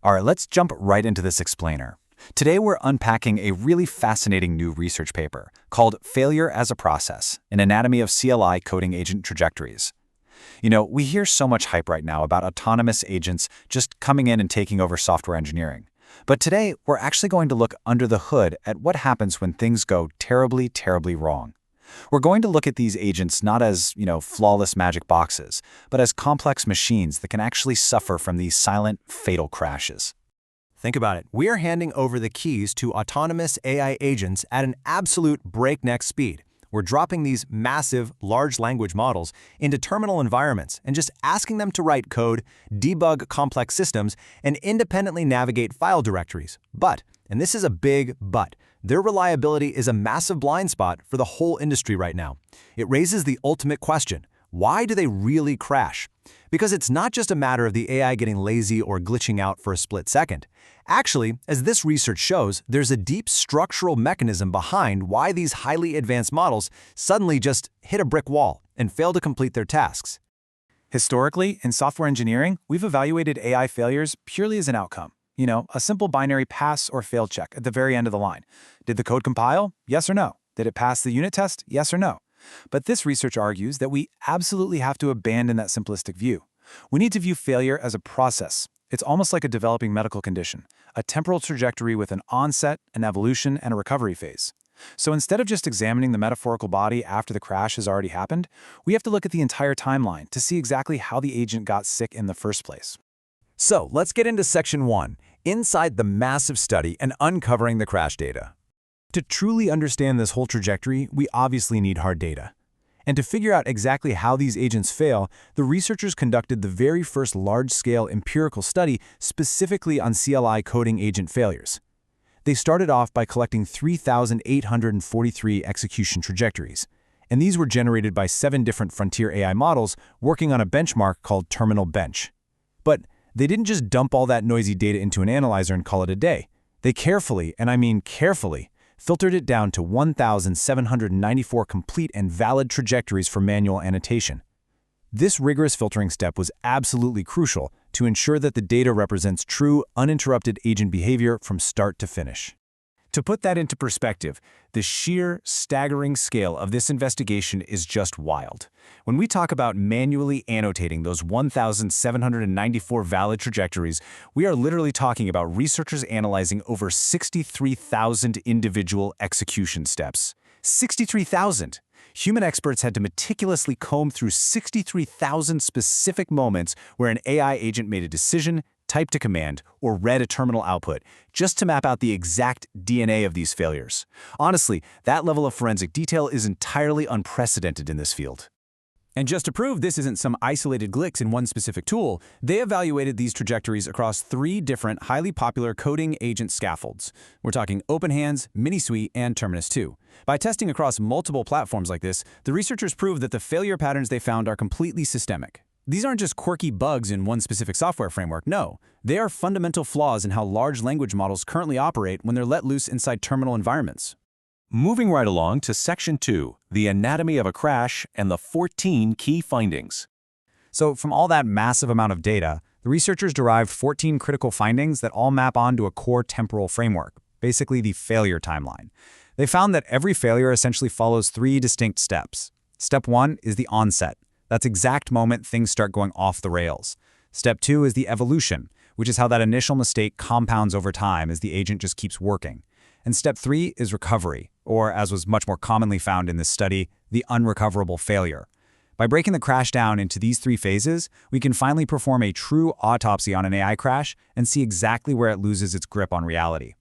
All right, let's jump right into this explainer. Today we're unpacking a really fascinating new research paper called Failure as a Process, an Anatomy of CLI Coding Agent Trajectories. We hear so much hype right now about autonomous agents just coming in and taking over software engineering. But today, we're actually going to look under the hood at what happens when things go terribly, terribly wrong. We're going to look at these agents not as, flawless magic boxes, but as complex machines that can actually suffer from these silent, fatal crashes. Think about it. We are handing over the keys to autonomous AI agents at an absolute breakneck speed. We're dropping these massive, large language models into terminal environments and just asking them to write code, debug complex systems, and independently navigate file directories. But, and this is a big but, their reliability is a massive blind spot for the whole industry right now. It raises the ultimate question: why do they really crash? Because it's not just a matter of the AI getting lazy or glitching out for a split second. Actually, as this research shows, there's a deep structural mechanism behind why these highly advanced models suddenly just hit a brick wall and fail to complete their tasks. Historically, in software engineering, we've evaluated AI failures purely as an outcome. A simple binary pass or fail check at the very end of the line. Did the code compile? Yes or no. Did it pass the unit test? Yes or no. But this research argues that we absolutely have to abandon that simplistic view. We need to view failure as a process. It's almost like a developing medical condition, a temporal trajectory with an onset, an evolution, and a recovery phase. So instead of just examining the metaphorical body after the crash has already happened, we have to look at the entire timeline to see exactly how the agent got sick in the first place. So let's get into Section 1, inside the massive study and uncovering the crash data. To truly understand this whole trajectory, we obviously need hard data. And to figure out exactly how these agents fail, the researchers conducted the very first large-scale empirical study specifically on CLI coding agent failures. They started off by collecting 3,843 execution trajectories, and these were generated by 7 different frontier AI models working on a benchmark called Terminal Bench. But they didn't just dump all that noisy data into an analyzer and call it a day. They carefully, and I mean carefully, filtered it down to 1,794 complete and valid trajectories for manual annotation. This rigorous filtering step was absolutely crucial to ensure that the data represents true, uninterrupted agent behavior from start to finish. To put that into perspective, the sheer, staggering scale of this investigation is just wild. When we talk about manually annotating those 1,794 valid trajectories, we are literally talking about researchers analyzing over 63,000 individual execution steps. 63,000! Human experts had to meticulously comb through 63,000 specific moments where an AI agent made a decision, typed a command, or read a terminal output, just to map out the exact DNA of these failures. Honestly, that level of forensic detail is entirely unprecedented in this field. And just to prove this isn't some isolated glitch in one specific tool, they evaluated these trajectories across 3 different highly popular coding agent scaffolds. We're talking OpenHands, MiniSuite, and Terminus 2. By testing across multiple platforms like this, the researchers proved that the failure patterns they found are completely systemic. These aren't just quirky bugs in one specific software framework, no. They are fundamental flaws in how large language models currently operate when they're let loose inside terminal environments. Moving right along to Section 2, the anatomy of a crash and the 14 key findings. So from all that massive amount of data, the researchers derived 14 critical findings that all map onto a core temporal framework, basically the failure timeline. They found that every failure essentially follows 3 distinct steps. Step 1 is the onset. That's the exact moment things start going off the rails. Step 2 is the evolution, which is how that initial mistake compounds over time as the agent just keeps working. And step 3 is recovery, or as was much more commonly found in this study, the unrecoverable failure. By breaking the crash down into these 3 phases, we can finally perform a true autopsy on an AI crash and see exactly where it loses its grip on reality.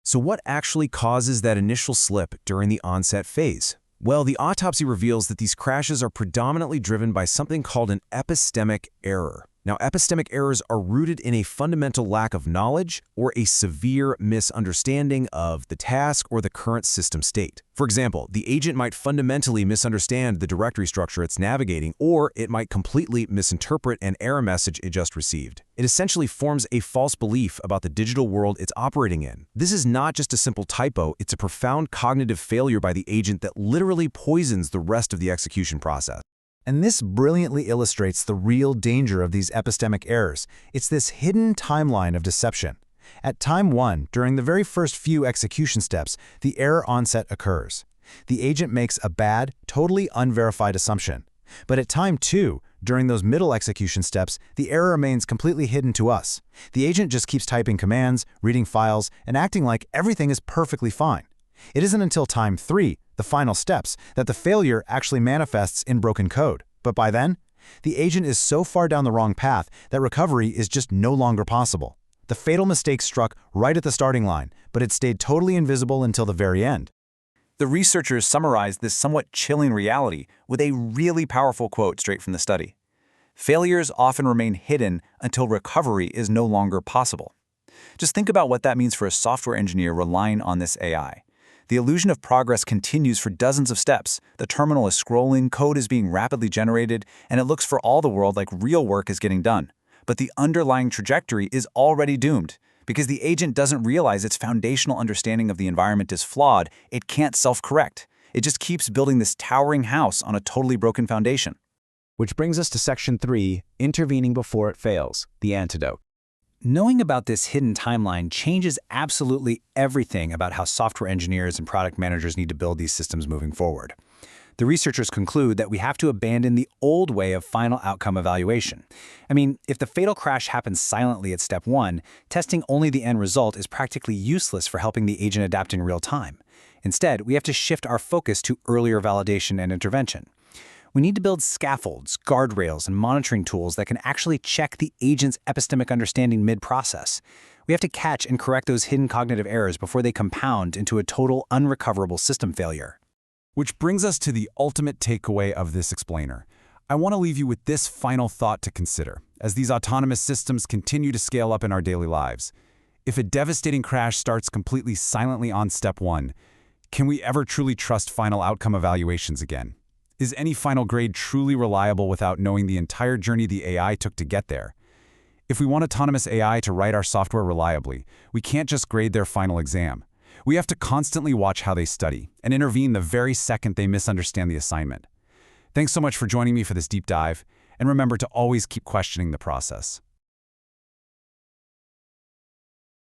So what actually causes that initial slip during the onset phase? Well, the autopsy reveals that these crashes are predominantly driven by something called an epistemic error. Now, epistemic errors are rooted in a fundamental lack of knowledge or a severe misunderstanding of the task or the current system state. For example, the agent might fundamentally misunderstand the directory structure it's navigating, or it might completely misinterpret an error message it just received. It essentially forms a false belief about the digital world it's operating in. This is not just a simple typo, it's a profound cognitive failure by the agent that literally poisons the rest of the execution process. And this brilliantly illustrates the real danger of these epistemic errors. It's this hidden timeline of deception. At time 1, during the very first few execution steps, the error onset occurs. The agent makes a bad, totally unverified assumption. But at time 2, during those middle execution steps, the error remains completely hidden to us. The agent just keeps typing commands, reading files, and acting like everything is perfectly fine. It isn't until time 3, the final steps, that the failure actually manifests in broken code. But by then, the agent is so far down the wrong path that recovery is just no longer possible. The fatal mistake struck right at the starting line, but it stayed totally invisible until the very end. The researchers summarized this somewhat chilling reality with a really powerful quote straight from the study. Failures often remain hidden until recovery is no longer possible. Just think about what that means for a software engineer relying on this AI. The illusion of progress continues for dozens of steps. The terminal is scrolling, code is being rapidly generated, and it looks for all the world like real work is getting done. But the underlying trajectory is already doomed. Because the agent doesn't realize its foundational understanding of the environment is flawed, it can't self-correct. It just keeps building this towering house on a totally broken foundation. Which brings us to Section 3, intervening before it fails, the antidote. Knowing about this hidden timeline changes absolutely everything about how software engineers and product managers need to build these systems moving forward. The researchers conclude that we have to abandon the old way of final outcome evaluation. I mean, if the fatal crash happens silently at step 1, testing only the end result is practically useless for helping the agent adapt in real time. Instead, we have to shift our focus to earlier validation and intervention. We need to build scaffolds, guardrails, and monitoring tools that can actually check the agent's epistemic understanding mid-process. We have to catch and correct those hidden cognitive errors before they compound into a total unrecoverable system failure. Which brings us to the ultimate takeaway of this explainer. I want to leave you with this final thought to consider, as these autonomous systems continue to scale up in our daily lives. If a devastating crash starts completely silently on step 1, can we ever truly trust final outcome evaluations again? Is any final grade truly reliable without knowing the entire journey the AI took to get there? If we want autonomous AI to write our software reliably, we can't just grade their final exam. We have to constantly watch how they study and intervene the very second they misunderstand the assignment. Thanks so much for joining me for this deep dive, and remember to always keep questioning the process.